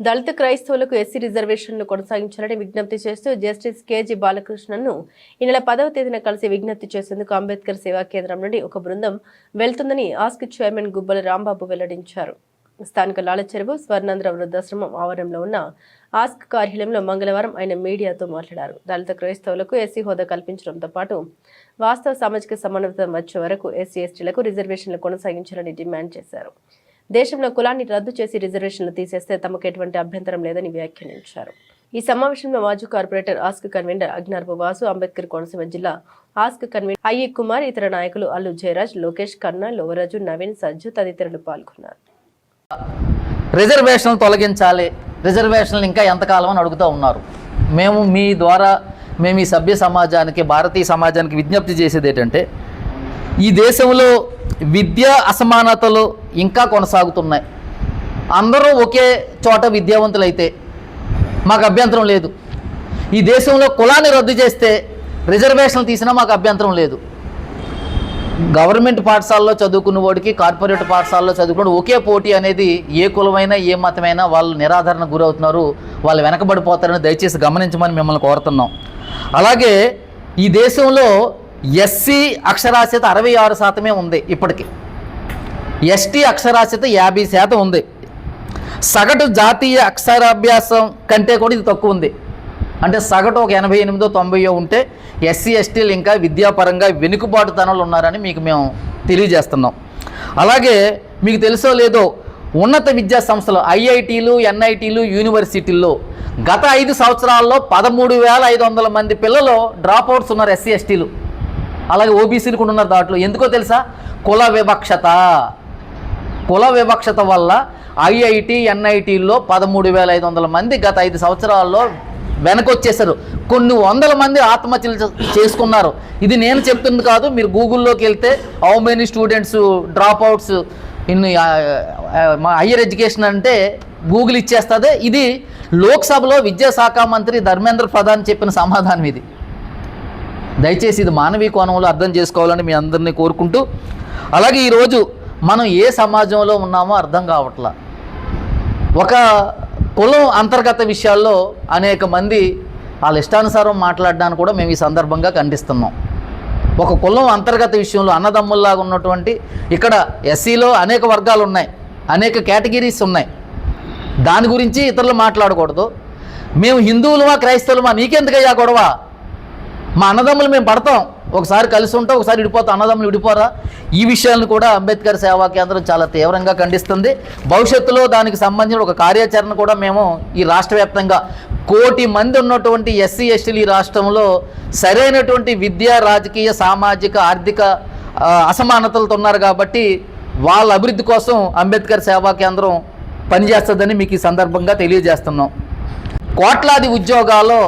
దళిత క్రైస్తవులకు ఎస్సీ రిజర్వేషన్లు కొనసాగించాలని విజ్ఞప్తి చేస్తూ జస్టిస్ కేజీ బాలకృష్ణన్ను ఈ నెల 10వ తేదీన కలిసి విజ్ఞప్తి చేసేందుకు అంబేద్కర్ సేవా కేంద్రం నుండి ఒక బృందం వెళ్తుందని ఆస్క్ చైర్మన్ గుబ్బల రాంబాబు వెల్లడించారు. స్థానిక లాలచెరువు స్వర్ణాంధ్ర వృద్ధాశ్రమం ఆవరణంలో ఉన్న ఆస్క్ కార్యాలయంలో మంగళవారం ఆయన మీడియాతో మాట్లాడారు. దళిత క్రైస్తవులకు ఎస్సీ హోదా కల్పించడంతో పాటు వాస్తవ సామాజిక సమానత్వం వచ్చే వరకు ఎస్సీ ఎస్టీలకు రిజర్వేషన్లు కొనసాగించాలని డిమాండ్ చేశారు. దేశంలో కులాన్ని రద్దు చేసి రిజర్వేషన్లు తీసేస్తే తమకు ఎటువంటి అభ్యంతరం లేదని వ్యాఖ్యానించారు. ఈ సమావేశంలో మాజీ corporator ASK convener Agnarpu Vasu, Ambedkar Konaseema జిల్లా ఆస్క్ కన్వీనర్ ఐఏ కుమార్, ఇతర నాయకులు అల్లు జయరాజ్, లోకేష్, కన్నా, లోవరాజు, నవీన్, సజ్జు తదితరులు పాల్గొన్నారు. రిజర్వేషన్లు తొలగించాలి, రిజర్వేషన్లు ఇంకా ఎంతకాలం అని అడుగుతూ ఉన్నారు. మేము మీ ద్వారా ఈ సభ్య సమాజానికి, భారతీయ సమాజానికి విజ్ఞప్తి చేసేది ఏంటంటే, ఈ దేశంలో విద్యా అసమానతలు ఇంకా కొనసాగుతున్నాయి. అందరూ ఒకే చోట విద్యావంతులైతే మాకు అభ్యంతరం లేదు. ఈ దేశంలో కులాన్ని రద్దు చేస్తే రిజర్వేషన్లు తీసినా మాకు అభ్యంతరం లేదు. గవర్నమెంట్ పాఠశాలలో చదువుకున్న వాడికి, కార్పొరేట్ పాఠశాలలో చదువుకున్న ఒకే పోటీ అనేది ఏ కులమైనా ఏ మతమైనా వాళ్ళు నిరాదరణకు గురవుతున్నారు, వాళ్ళు వెనకబడిపోతారని దయచేసి గమనించమని మిమ్మల్ని కోరుతున్నాం. అలాగే ఈ దేశంలో ఎస్సీ అక్షరాస్యత 66% ఉంది. ఇప్పటికి ఎస్టీ అక్షరాస్యత 50% ఉంది. సగటు జాతీయ అక్షరాభ్యాసం కంటే కూడా ఇది తక్కువ ఉంది. అంటే సగటు ఒక 88-90 ఉంటే ఎస్సీ ఎస్టీలు ఇంకా విద్యాపరంగా వెనుకబాటుతనాలు ఉన్నారని మీకు మేము తెలియజేస్తున్నాం. అలాగే మీకు తెలుసో లేదో, ఉన్నత విద్యా సంస్థలు ఐఐటీలు, ఎన్ఐటీలు, యూనివర్సిటీల్లో గత 5 సంవత్సరాల్లో 13,500 మంది పిల్లలు డ్రాప్ అవుట్స్ ఉన్నారు, ఎస్సీ ఎస్టీలు. అలాగే ఓబీసీలు కూడా ఉన్నారు దాంట్లో. ఎందుకో తెలుసా? కుల వివక్షత వల్ల ఐఐటి, ఎన్ఐటీల్లో 13,500 మంది గత 5 సంవత్సరాల్లో వెనకొచ్చేసారు. కొన్ని వందల మంది ఆత్మహత్యలు చేసుకున్నారు. ఇది నేను చెప్తుంది కాదు, మీరు గూగుల్లోకి వెళ్తే how many students drop outs in higher education అంటే గూగుల్ ఇచ్చేస్తుంది. ఇది లోక్సభలో విద్యాశాఖ మంత్రి ధర్మేంద్ర ప్రధాన్ చెప్పిన సమాధానం ఇది. దయచేసి ఇది మానవీయ కోణంలో అర్థం చేసుకోవాలని మీ అందరినీ కోరుకుంటూ, అలాగే ఈరోజు మనం ఏ సమాజంలో ఉన్నామో అర్థం కావట్లా. ఒక కులం అంతర్గత విషయాల్లో అనేక మంది వాళ్ళ ఇష్టానుసారం మాట్లాడడానికి కూడా మేము ఈ సందర్భంగా ఖండిస్తున్నాం. ఒక కులం అంతర్గత విషయంలో అన్నదమ్ముల్లాగా ఉన్నటువంటి ఇక్కడ ఎస్సీలో అనేక వర్గాలు ఉన్నాయి, అనేక కేటగిరీస్ ఉన్నాయి. దాని గురించి ఇతరులు మాట్లాడకూడదు. మేము హిందువులమా క్రైస్తవులమా నీకెందుకయ్యా గొడవ? మా అన్నదమ్ములు మేము పడతాం, ఒకసారి కలిసి ఉంటాం, ఒకసారి విడిపోతాం. అన్నదమ్ములు విడిపోరా? ఈ విషయాలను కూడా అంబేద్కర్ సేవా కేంద్రం చాలా తీవ్రంగా ఖండిస్తుంది. భవిష్యత్తులో దానికి సంబంధించిన ఒక కార్యాచరణ కూడా మేము ఈ రాష్ట్ర వ్యాప్తంగా 1 కోటి మంది ఉన్నటువంటి ఎస్సీ ఎస్టీలు ఈ రాష్ట్రంలో సరైనటువంటి విద్యా, రాజకీయ, సామాజిక, ఆర్థిక అసమానతలతో ఉన్నారు. కాబట్టి వాళ్ళ అభివృద్ధి కోసం అంబేద్కర్ సేవా కేంద్రం పనిచేస్తుందని మీకు ఈ సందర్భంగా తెలియజేస్తున్నాం. కోట్లాది ఉద్యోగాల్లో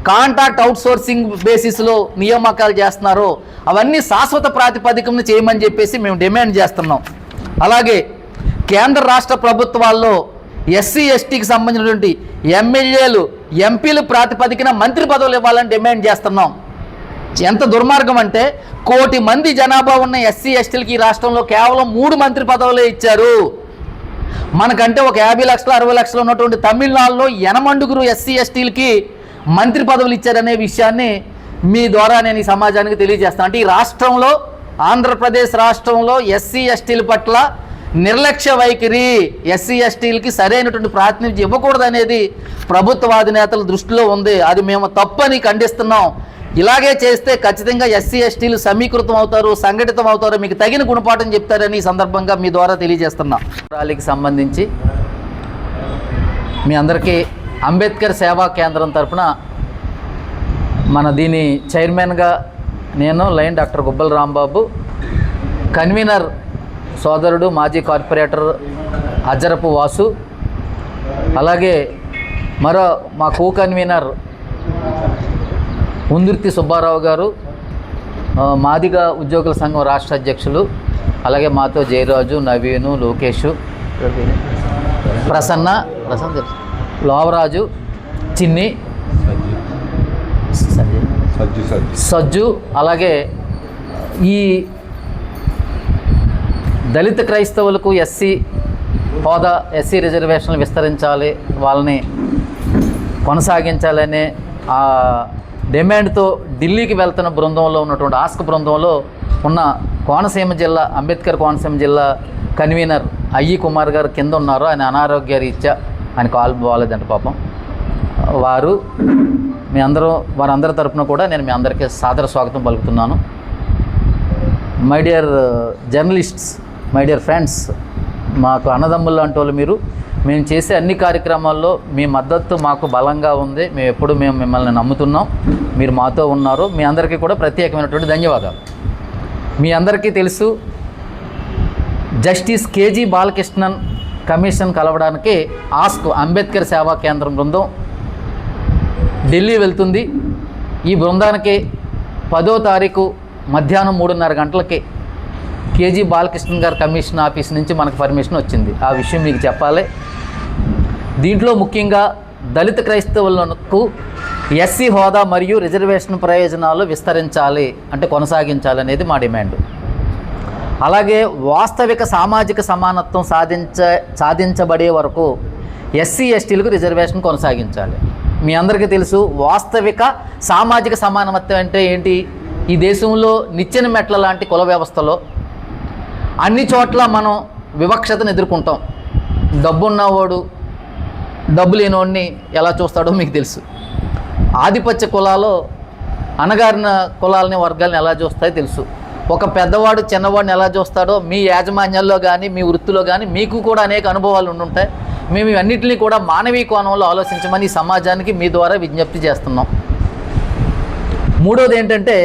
కాంట్రాక్ట్ అవుట్సోర్సింగ్ బేసిస్లో నియామకాలు చేస్తున్నారు. అవన్నీ శాశ్వత ప్రాతిపదికన చేయమని చెప్పేసి మేము డిమాండ్ చేస్తున్నాం. అలాగే కేంద్ర రాష్ట్ర ప్రభుత్వాల్లో ఎస్సీ ఎస్టీకి సంబంధించినటువంటి ఎమ్మెల్యేలు, ఎంపీలు ప్రాతిపదికన మంత్రి పదవులు ఇవ్వాలని డిమాండ్ చేస్తున్నాం. ఎంత దుర్మార్గం అంటే 1 కోటి మంది జనాభా ఉన్న ఎస్సీ ఎస్టీలకి ఈ రాష్ట్రంలో కేవలం 3 మంత్రి పదవులే ఇచ్చారు. మనకంటే ఒక 50 లక్షలు 60 లక్షలు ఉన్నటువంటి తమిళనాడులో 8 ఎస్సీ ఎస్టీలకి మంత్రి పదవులు ఇచ్చారనే విషయాన్ని మీ ద్వారా నేను ఈ సమాజానికి తెలియజేస్తాను. అంటే ఈ రాష్ట్రంలో, ఆంధ్రప్రదేశ్ రాష్ట్రంలో ఎస్సీ ఎస్టీల పట్ల నిర్లక్ష్య వైఖరి, ఎస్సీ ఎస్టీలకి సరైనటువంటి ప్రాతినిధ్యం ఇవ్వకూడదు అనేది ప్రభుత్వ అధినేతల దృష్టిలో ఉంది. అది మేము తప్పని ఖండిస్తున్నాం. ఇలాగే చేస్తే ఖచ్చితంగా ఎస్సీ ఎస్టీలు సమీకృతం అవుతారు, సంఘటితం అవుతారు, మీకు తగిన గుణపాఠం చెప్తారని ఈ సందర్భంగా మీ ద్వారా తెలియజేస్తున్నాం. ర్యాలీకి సంబంధించి మీ అందరికీ అంబేద్కర్ సేవా కేంద్రం తరఫున దీని చైర్మన్గా నేను లైన్ డాక్టర్ గుబ్బల రాంబాబు, కన్వీనర్ సోదరుడు మాజీ కార్పొరేటర్ అజ్జరపు వాసు, అలాగే మా కో కన్వీనర్ ఉందుర్తి సుబ్బారావు గారు, మాదిగ ఉద్యోగుల సంఘం రాష్ట్ర అధ్యక్షులు, అలాగే మాతో జయరాజు, నవీను, లోకేష్, ప్రసన్న, లోవరాజు, చిన్ని, సజ్జు, అలాగే ఈ దళిత క్రైస్తవులకు ఎస్సీ హోదా ఎస్సీ రిజర్వేషన్లు విస్తరించాలి, వాళ్ళని కొనసాగించాలనే ఆ డిమాండ్తో ఢిల్లీకి వెళ్తున్న బృందంలో ఉన్నటువంటి ఆస్క్ బృందంలో ఉన్న కోనసీమ జిల్లా, అంబేద్కర్ కోనసీమ జిల్లా కన్వీనర్ అయ్యి కుమార్ గారు కింద ఉన్నారు. ఆయన అనారోగ్య రీత్యా ఆయన కాలు బాగాలేదంట పాపం. వారందరి తరపున కూడా నేను మీ అందరికీ సాదర స్వాగతం పలుకుతున్నాను. My dear journalists, my dear friends, మాకు అన్నదమ్ములు లాంటి వాళ్ళు మీరు. మేము చేసే అన్ని కార్యక్రమాల్లో మీ మద్దతు మాకు బలంగా ఉంది. మేము మిమ్మల్ని నమ్ముతున్నాం, మీరు మాతో ఉన్నారు. మీ అందరికీ కూడా ప్రత్యేకమైనటువంటి ధన్యవాదాలు. మీ అందరికీ తెలుసు, జస్టిస్ కేజీ బాలకృష్ణన్ కమిషన్ కలవడానికి ఆస్క్ అంబేద్కర్ సేవా కేంద్రం బృందం ఢిల్లీ వెళ్తుంది. ఈ బృందానికి 10వ తారీఖు మధ్యాహ్నం 3:30 గంటలకి కేజీ బాలకృష్ణన్ గారి కమిషన్ ఆఫీస్ నుంచి మనకు పర్మిషన్ వచ్చింది. ఆ విషయం మీకు చెప్పాలి. దీంట్లో ముఖ్యంగా దళిత క్రైస్తవులకు ఎస్సీ హోదా మరియు రిజర్వేషన్ ప్రయోజనాలు విస్తరించాలి, అంటే కొనసాగించాలి అనేది మా డిమాండ్. అలాగే వాస్తవిక సామాజిక సమానత్వం సాధించబడే వరకు ఎస్సీ ఎస్టీలకు రిజర్వేషన్ కొనసాగించాలి. మీ అందరికీ తెలుసు, వాస్తవిక సామాజిక సమానత్వం అంటే ఏంటి? ఈ దేశంలో నిచ్చెన మెట్ల లాంటి కుల వ్యవస్థలో అన్ని చోట్ల మనం వివక్షతను ఎదుర్కొంటాం. డబ్బున్నవాడు డబ్బు లేనివాడిని ఎలా చూస్తాడో మీకు తెలుసు. ఆధిపత్య కులాలు అణగారిన కులాలని, వర్గాలను ఎలా చూస్తాయో తెలుసు. ఒక పెద్దవాడు చిన్నవాడిని ఎలా చూస్తాడో మీ యాజమాన్యాల్లో కానీ మీ వృత్తిలో కానీ మీకు కూడా అనేక అనుభవాలు ఉండుంటాయి. మేము ఇవన్నిటినీ కూడా మానవీయ కోణంలో ఆలోచించమని ఈ సమాజానికి మీ ద్వారా విజ్ఞప్తి చేస్తున్నాం. మూడోది ఏంటంటే,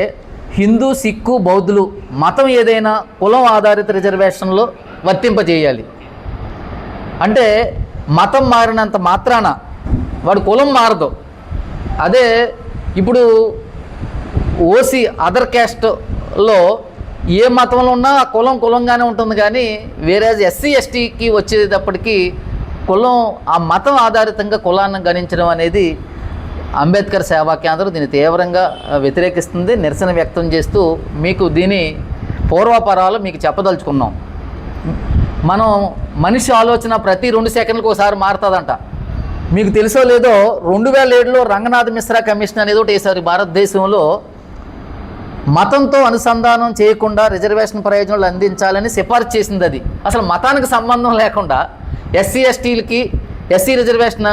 హిందూ, సిక్కు, బౌద్ధులు మతం ఏదైనా కులం ఆధారిత రిజర్వేషన్లో వర్తింపజేయాలి. అంటే మతం మారినంత మాత్రాన వాడు కులం మారదు. అదే ఇప్పుడు ఓసీ అదర్ క్యాస్ట్లో ఏ మతంలో ఉన్నా ఆ కులం కులంగానే ఉంటుంది. కానీ వేరే ఎస్సీ ఎస్టీకి వచ్చేటప్పటికి కులం, ఆ మతం ఆధారితంగా కులాన్ని గణించడం అనేది అంబేద్కర్ సేవా కేంద్రం దీన్ని తీవ్రంగా వ్యతిరేకిస్తుంది. నిరసన వ్యక్తం చేస్తూ మీకు దీని పూర్వపరాలు మీకు చెప్పదలుచుకున్నాం. మనం మనిషి ఆలోచన ప్రతి 2 సెకండ్లకు ఒకసారి మారుతుందంట. మీకు తెలుసో లేదో, 2007లో రంగనాథ్ మిశ్రా కమిషన్ అనేది ఒకటి వేశారు. భారతదేశంలో మతంతో అనుసంధానం చేయకుండా రిజర్వేషన్ ప్రయోజనాలు అందించాలని సిఫార్సు చేసింది. అది అసలు మతానికి సంబంధం లేకుండా ఎస్సీ ఎస్టీలకి ఎస్సీ రిజర్వేషన్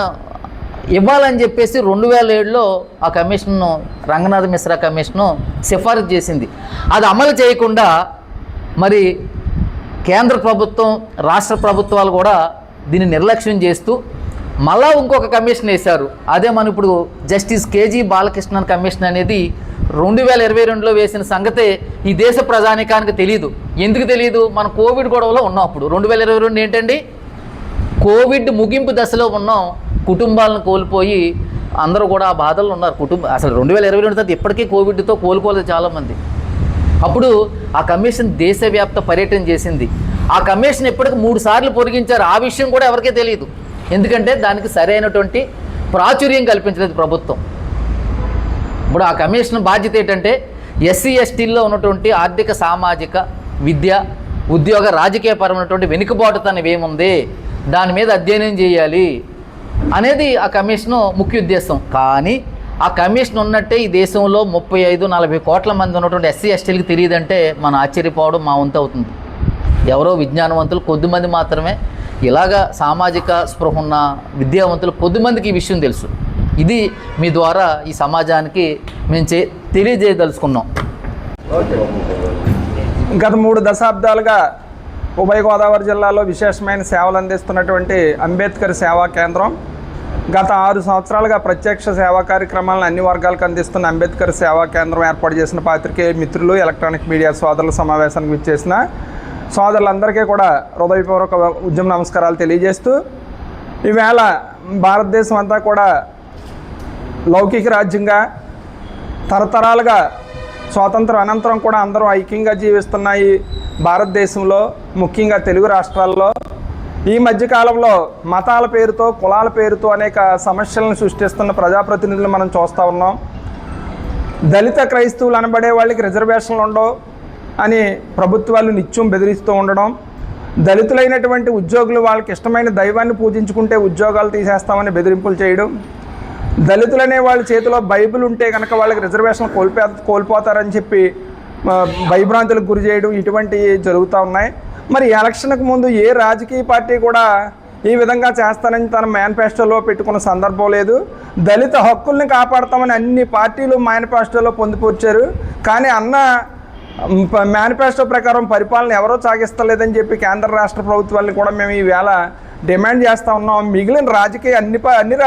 ఇవ్వాలని చెప్పేసి 2007లో ఆ కమిషన్ను, రంగనాథ్ మిశ్రా కమిషను సిఫారసు చేసింది. అది అమలు చేయకుండా మరి కేంద్ర ప్రభుత్వం, రాష్ట్ర ప్రభుత్వాలు కూడా దీన్ని నిర్లక్ష్యం చేస్తూ మళ్ళా ఇంకొక కమిషన్ వేశారు. అదే మనం ఇప్పుడు జస్టిస్ కేజీ బాలకృష్ణన్ కమిషన్ అనేది 2022లో వేసిన సంగతే ఈ దేశ ప్రజానికానికి తెలియదు. ఎందుకు తెలియదు? మనం కోవిడ్ గొడవలో ఉన్నాం. అప్పుడు 2022 ఏంటండి, కోవిడ్ ముగింపు దశలో ఉన్నాం. కుటుంబాలను కోల్పోయి అందరూ కూడా ఆ బాధల్లో ఉన్నారు. అసలు 2022 తర్వాత ఇప్పటికీ కోవిడ్తో కోలుకోలేదు చాలామంది. అప్పుడు ఆ కమిషన్ దేశవ్యాప్త పర్యటన చేసింది. ఆ కమిషన్ ఇప్పటికి 3 సార్లు పొడిగించారు. ఆ విషయం కూడా ఎవరికీ తెలియదు. ఎందుకంటే దానికి సరైనటువంటి ప్రాచుర్యం కల్పించలేదు ప్రభుత్వం. ఇప్పుడు ఆ కమిషన్ బాధ్యత ఏంటంటే, ఎస్సీ ఎస్టీల్లో ఉన్నటువంటి ఆర్థిక, సామాజిక, విద్య, ఉద్యోగ, రాజకీయపరమైనటువంటి వెనుకబాటుతనం ఏముంది, దాని మీద అధ్యయనం చేయాలి అనేది ఆ కమిషను ముఖ్య ఉద్దేశం. కానీ ఆ కమిషన్ ఉన్నట్టే ఈ దేశంలో 35-40 కోట్ల మంది ఉన్నటువంటి ఎస్సీ ఎస్టీలకు తెలియదంటే మన ఆశ్చర్యపోవడం మా వంతు అవుతుంది. ఎవరో విజ్ఞానవంతులు కొద్దిమంది మాత్రమే, ఇలాగా సామాజిక స్పృహ ఉన్న విద్యావంతులు కొద్దిమందికి ఈ విషయం తెలుసు. ఇది మీ ద్వారా ఈ సమాజానికి మేము తెలియజేయదలుచుకున్నాం. గత 3 దశాబ్దాలుగా ఉభయ గోదావరి జిల్లాలో విశేషమైన సేవలు అందిస్తున్నటువంటి అంబేద్కర్ సేవా కేంద్రం గత 6 సంవత్సరాలుగా ప్రత్యక్ష సేవా కార్యక్రమాలను అన్ని వర్గాలకు అందిస్తున్న అంబేద్కర్ సేవా కేంద్రం ఏర్పాటు చేసిన పాత్రికేయ మిత్రులు, ఎలక్ట్రానిక్ మీడియా సోదరుల సమావేశానికి విచ్చేసిన సోదరులందరికీ కూడా హృదయపూర్వక ఉద్యమ నమస్కారాలు తెలియజేస్తూ, ఈవేళ భారతదేశం అంతా కూడా లౌకిక రాజ్యంగా తరతరాలుగా స్వాతంత్రం అనంతరం కూడా అందరూ ఐక్యంగా జీవిస్తున్న ఈ భారతదేశంలో, ముఖ్యంగా తెలుగు రాష్ట్రాల్లో ఈ మధ్యకాలంలో మతాల పేరుతో, కులాల పేరుతో అనేక సమస్యలను సృష్టిస్తున్న ప్రజాప్రతినిధులు మనం చూస్తూ ఉన్నాం. దళిత క్రైస్తవులు అనబడే వాళ్ళకి రిజర్వేషన్లు ఉండవు అని ప్రభుత్వాలు నిత్యం బెదిరిస్తూ ఉండడం, దళితులైనటువంటి ఉద్యోగులు వాళ్ళకి ఇష్టమైన దైవాన్ని పూజించుకుంటే ఉద్యోగాలు తీసేస్తామని బెదిరింపులు చేయడం, దళితులనే వాళ్ళ చేతిలో బైబిల్ ఉంటే కనుక వాళ్ళకి రిజర్వేషన్ కోల్పోతారని చెప్పి భయభ్రాంతులకు గురి చేయడం, ఇటువంటివి జరుగుతూ ఉన్నాయి. మరి ఎలక్షన్కు ముందు ఏ రాజకీయ పార్టీ కూడా ఈ విధంగా చేస్తానని తన మేనిఫెస్టోలో పెట్టుకున్న సందర్భం లేదు. దళిత హక్కుల్ని కాపాడతామని అన్ని పార్టీలు మేనిఫెస్టోలో పొందుపరిచారు. కానీ అన్న మేనిఫెస్టో ప్రకారం పరిపాలన ఎవరో సాగిస్తలేదని చెప్పి కేంద్ర రాష్ట్ర ప్రభుత్వాన్ని కూడా మేము ఈవేళ డిమాండ్ చేస్తూ ఉన్నాం. మిగిలిన రాజకీయ అన్ని